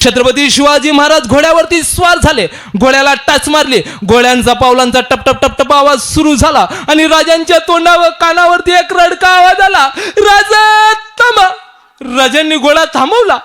छत्रपती शिवाजी महाराज घोड्यावरती स्वार झाले, घोड्याला टाच मारली, घोड्यांचा पावलांचा टपटप टपटप आवाज सुरू झाला आणि राजांच्या तोंडावर कानावरती एक रडका आवाज आला, राजा थांबा. राजांनी घोडा थांबवला,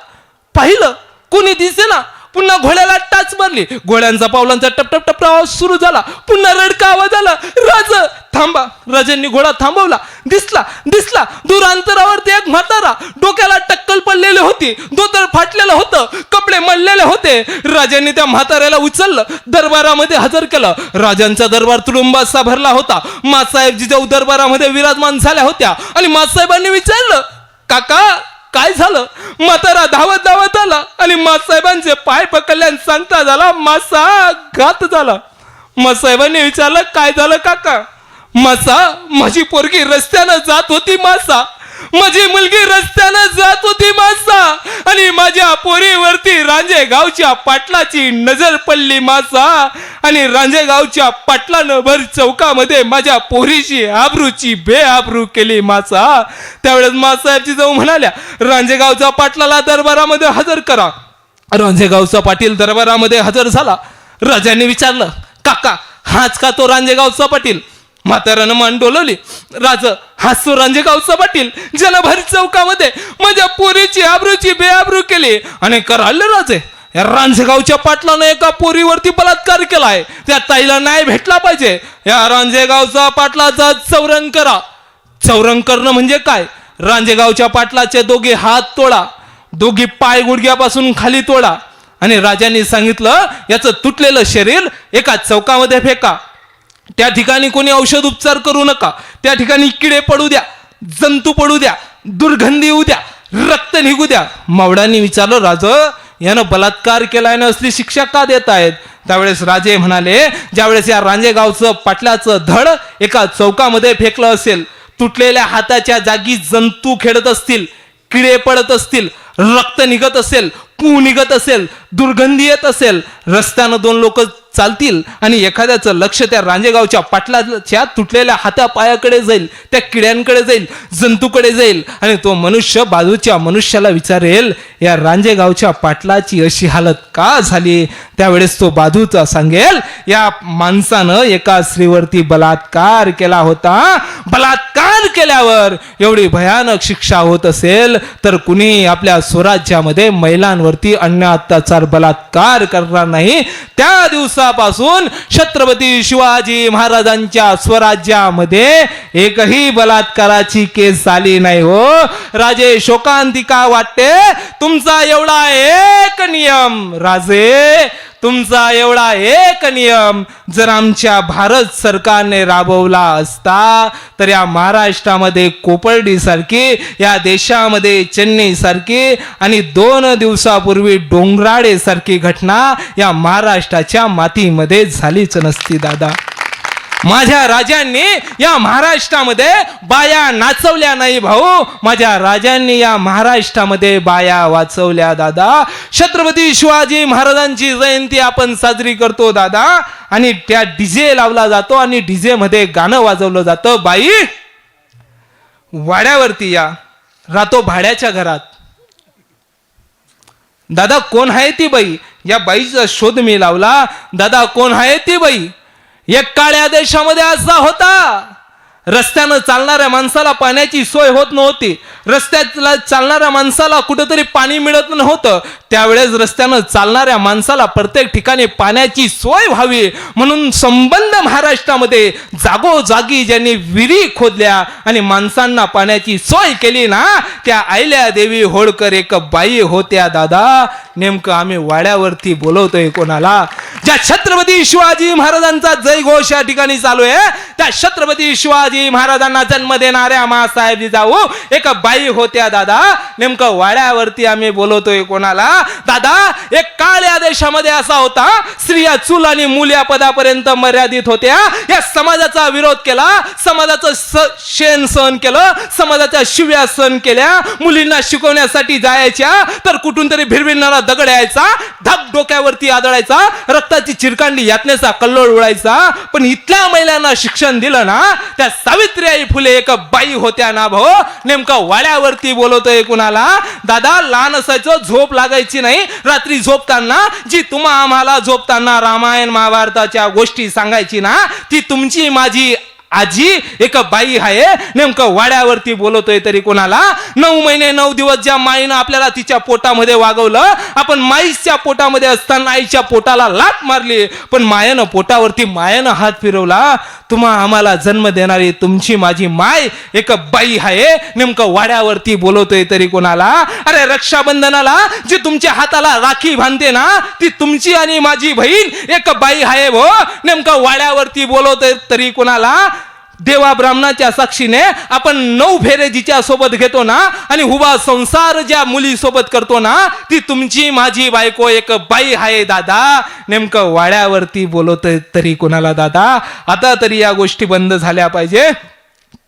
पाहिलं कोणी दिसेना, पुन्हा घोड्याला टाच मारली, घोड्यांचा पावलांचा टपटप टपटप आवाज सुरू झाला, पुन्हा रडका आवाज आला, राजा थांबा. राजांनी घोडा थांबवला, दिसला दूर अंतरावरती एक म्हातारा, डोक्याला टक्कल पडलेली होती, धोतर फाटलेलं होतं, कपडे मळलेले होते. राजांनी त्या म्हाताऱ्याला उचललं, दरबारामध्ये हजर केलं. राजांचा दरबार तुडुंबासा भरला होता. मासाहेब जिजाऊ दरबारामध्ये विराजमान झाल्या होत्या आणि मासाहेबांनी विचारलं, काका काय झालं? म्हातारा धावत धावत आला आणि मासाहेबांचे पाय पकडल्याने सांगता झाला, मासा घात झाला. मासाहेबांनी विचारलं, काय झालं काका? मासा, माझी पोरगी रस्त्यानं जात होती मासा, माझी मुलगी रस्त्यानं जात होती मासा, आणि माझ्या पोरीवरती रांजेगावच्या पाटलाची नजर पडली मासा, आणि रांजेगावच्या पाटलानं भर चौकामध्ये माझ्या पोरीची आबरूची बेआबरू केली मासा. त्यावेळेस मासाहेबजी जाऊ म्हणाल्या, रांजेगावच्या पाटलाला दरबारामध्ये हजर करा. रांजेगावचा पाटील दरबारामध्ये हजर झाला. राजांनी विचारलं, काका हाच का तो रांजेगावचा पाटील? म्हाताऱ्यानं मान डोलवली, राज हाच तो रांजेगावचा पाटील ज्याला भर चौकामध्ये माझ्या पोरीची आबरूची बेआबरू केली. आणि कराले राजे, या रांजेगावच्या पाटलानं एका पोरीवरती बलात्कार केलाय, त्या ताईला न्याय भेटला पाहिजे. या रांजेगावचा पाटलाचा चौरंग करा. चौरंग करणं म्हणजे काय? रांजेगावच्या पाटलाचे दोघे हात तोडा, दोघी पाय गुडघ्यापासून खाली तोडा, आणि राजांनी सांगितलं, याचं तुटलेलं शरीर एका चौकामध्ये फेका. त्या ठिकाणी कोणी औषध उपचार करू नका, त्या ठिकाणी किडे पडू द्या, जंतू पडू द्या, दुर्गंधी येऊ द्या, रक्त निघू द्या. मावळ्यांनी विचारलं, राज यानं बलात्कार केलाय ना, असली शिक्षा का देत आहेत? त्यावेळेस राजे म्हणाले, ज्यावेळेस या रांजेगावचं पाटलाचं धड एका चौकामध्ये फेकलं असेल, तुटलेल्या हाताच्या जागी जंतू खेळत असतील, किडे पडत असतील, रक्त निघत असेल, पू निघत असेल, दुर्गंधी येत असेल, रस्त्यानं दोन लोक चालतील आणि एखाद्याचं लक्ष त्या रांजेगावच्या पाटलाच्या तुटलेल्या हातापायाकडे जाईल, त्या किड्यांकडे जाईल, जंतूकडे जाईल, आणि तो मनुष्य बाजूच्या मनुष्याला विचारेल, या रांजेगावच्या पाटलाची अशी हालत का झाली? त्यावेळेस तो बाजूचा सांगेल, या माणसानं एका स्त्रीवरती बलात्कार केला होता, बलात्कार केल्यावर एवढी भयानक शिक्षा होत असेल तर कुणी आपल्या स्वराज्यामध्ये महिलांवरती अन्याय अत्याचार बलात्कार करणार नाही. त्या दिवसापासून छत्रपती शिवाजी महाराजांच्या स्वराज्यामध्ये एकही बलात्काराची केस झाली नाही. हो राजे, शोकांतिका वाटते. तुमचा एवढा एक नियम राजे, तुमचा एवढा एक नियम जर आमच्या भारत सरकारने राबवला असता तर या महाराष्ट्रामध्ये कोपर्डी सारखी, या देशामध्ये चेन्नई सारखी, आणि 2 दिवसापूर्वी डोंगराळे सारखी घटना या महाराष्ट्राच्या मातीमध्ये झालीच नसती दादा. माझ्या राजांनी या महाराष्ट्रामध्ये बाया नाचवल्या नाही भाऊ, माझ्या राजांनी या महाराष्ट्रामध्ये बाया वाचवल्या दादा. छत्रपती शिवाजी महाराजांची जयंती आपण साजरी करतो दादा, आणि त्या डीजे लावला जातो आणि डीजे मध्ये गाणं वाजवलं जातं. बाई वाड्यावरती या, राहतो भाड्याच्या घरात. दादा कोण आहे ती बाई? या बाईचा शोध मी लावला. दादा कोण आहे ती बाई? एक काळ्या देशामध्ये असा होता, रस्त्यानं चालणाऱ्या माणसाला पाण्याची सोय होत नव्हती, रस्त्याला चालणाऱ्या माणसाला कुठेतरी पाणी मिळत नव्हतं. त्यावेळेस रस्त्यानं चालणाऱ्या माणसाला प्रत्येक ठिकाणी पाण्याची सोय व्हावी म्हणून संबंध महाराष्ट्रामध्ये जागोजागी ज्यांनी विहिरी खोदल्या आणि माणसांना पाण्याची सोय केली ना, त्या आयल्या देवी होळकर एक बाई होत्या दादा. नेमकं आम्ही वाड्यावरती बोलवतोय कोणाला? ज्या छत्रपती शिवाजी महाराजांचा जयघोष या ठिकाणी चालू आहे, त्या छत्रपती शिवाजी महाराजांना जन्म देणाऱ्या मासाहेब जिजाऊ एक बाई होत्या दादा. नेमकं वाड्यावरती आम्ही बोलवतोय कोणाला? दादा एक काळ या देशामध्ये असा होता, स्त्रिया चूल आणि मूल या पदापर्यंत मर्यादित होत्या. या समाजाचा विरोध केला, समाजाचं शेण सहन केलं, समाजाच्या शिव्या सहन केल्या. मुलींना शिकवण्यासाठी जायच्या तर कुठून तरी भिरभिरणारा दगड यायचा, धक डोक्यावरती आदळायचा, रक्त रक्ताची चिरकांडी यातनेचा कल्लोळ उडायचा, पण इथल्या महिलांना शिक्षण दिलं ना, त्या सावित्रीबाई फुले एक बाई होत्या ना भाऊ. नेमकं वाड्यावरती बोलवतोय कुणाला? दादा, लहान असायचं, झोप लागायची नाही. रात्री झोपताना जी तुम्हा आम्हाला झोपताना रामायण महाभारताच्या गोष्टी सांगायची ना, ती तुमची माझी आजी एक बाई आहे. नेमकं वाड्यावरती बोलवतोय तरी कोणाला? 9 महिने 9 दिवस ज्या माईनं आपल्याला तिच्या पोटामध्ये वागवलं, आपण माईच्या पोटामध्ये असताना आईच्या पोटाला लाथ मारली, पण मायेनं पोटावरती मायेनं हात फिरवला. तुम्हा आम्हाला जन्म देणारी तुमची माझी माय एक बाई आहे. नेमकं वाड्यावरती बोलवतोय तरी कोणाला? अरे रक्षाबंधनाला जी तुमच्या हाताला राखी बांधते ना, ती तुमची आणि माझी बहीण एक बाई आहे भो. नेमकं वाड्यावरती बोलवतोय तरी कोणाला? देवा ब्राह्मणाच्या साक्षीने आपण 9 फेरे जिच्या सोबत घेतो ना, आणि उभा संसार ज्या मुली सोबत करतो ना, ती तुमची माझी बायको एक बाई आहे दादा. नेमकं वाड्यावरती बोलवतोय तरी कोणाला दादा? आता तरी या गोष्टी बंद झाल्या पाहिजे.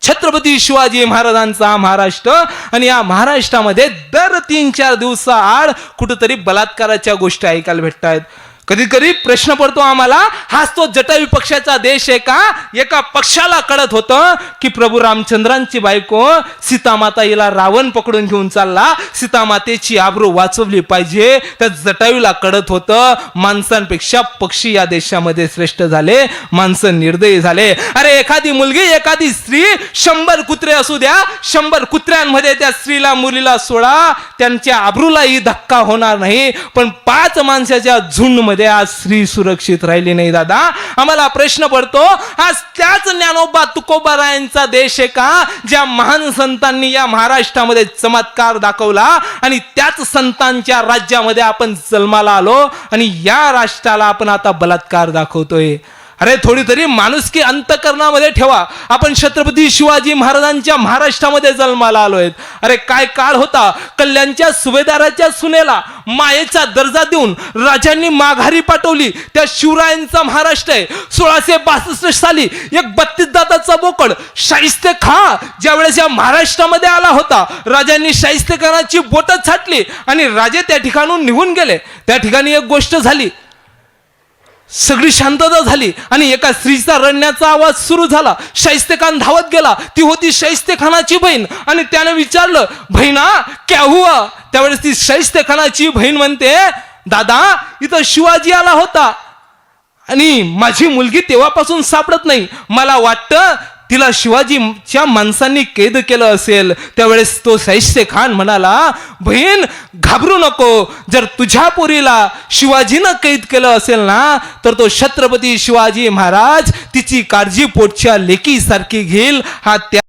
छत्रपती शिवाजी महाराजांचा महाराष्ट्र, आणि या महाराष्ट्रामध्ये दर 3-4 दिवसाआड कुठेतरी बलात्काराच्या गोष्टी ऐकायला भेटत आहेत. कधी कधी प्रश्न पडतो आम्हाला, हाच तो जटायू पक्षाचा देश आहे का? एका पक्षाला कळत होतं की प्रभू रामचंद्रांची बायको सीतामाता हिला रावण पकडून घेऊन चालला, सीतामातेची आबरू वाचवली पाहिजे. त्या जटायूला कळत होतं माणसांपेक्षा पक्षी या देशामध्ये श्रेष्ठ झाले, माणसं निर्दयी झाले. अरे एखादी मुलगी, एखादी स्त्री, 100 कुत्रे असू द्या, 100 कुत्र्यांमध्ये त्या स्त्रीला मुलीला सोडा, त्यांच्या आबरूलाही धक्का होणार नाही. पण 5 माणसाच्या झुंडमध्ये आज स्त्री सुरक्षित राहिली नाही दादा. आम्हाला प्रश्न पडतो, आज त्याच ज्ञानोबा तुकोबारायांचा देश आहे का, ज्या महान संतांनी या महाराष्ट्रामध्ये चमत्कार दाखवला, आणि त्याच संतांच्या राज्यामध्ये आपण जन्माला आलो, आणि या राष्ट्राला आपण आता बलात्कार दाखवतोय? अरे थोडी तरी माणुसकी अंतकरणामध्ये ठेवा. आपण छत्रपती शिवाजी महाराजांच्या महाराष्ट्रामध्ये जन्माला आलोय. अरे काय काळ होता, कल्याणच्या सुभेदाराच्या सुनेला मायेचा दर्जा देऊन राजांनी माघारी पाठवली. त्या शिवरायांचा महाराष्ट्र आहे. 1662 साली एक 32 दाताचा बोकड शाहिस्ते खां ज्यावेळेस या महाराष्ट्रामध्ये आला होता, राजांनी शाहिस्ते खानाची बोट छाटली आणि राजे त्या ठिकाणून निघून गेले. त्या ठिकाणी एक गोष्ट झाली, सगळी शांतता झाली, आणि एका स्त्रीचा रडण्याचा आवाज सुरू झाला. शाहिस्ते खान धावत गेला. ती होती शाहिस्ते खानाची बहीण, आणि त्याने विचारलं, बहिणा क्या हुआ? त्यावेळेस ती शाहिस्ते खानाची बहीण म्हणते, दादा इथं शिवाजी आला होता, आणि माझी मुलगी तेव्हापासून सापडत नाही. मला वाटतं तिला शिवाजीच्या माणसांनी कैद केलं असेल. त्यावेळेस तो शाहिस्ते खान म्हणाला, बहीण घाबरू नको, जर तुझ्या पोरीला शिवाजीनं कैद केलं असेल ना, तर तो छत्रपती शिवाजी महाराज तिची काळजी पोटच्या लेकीसारखी घेईल. हा त्या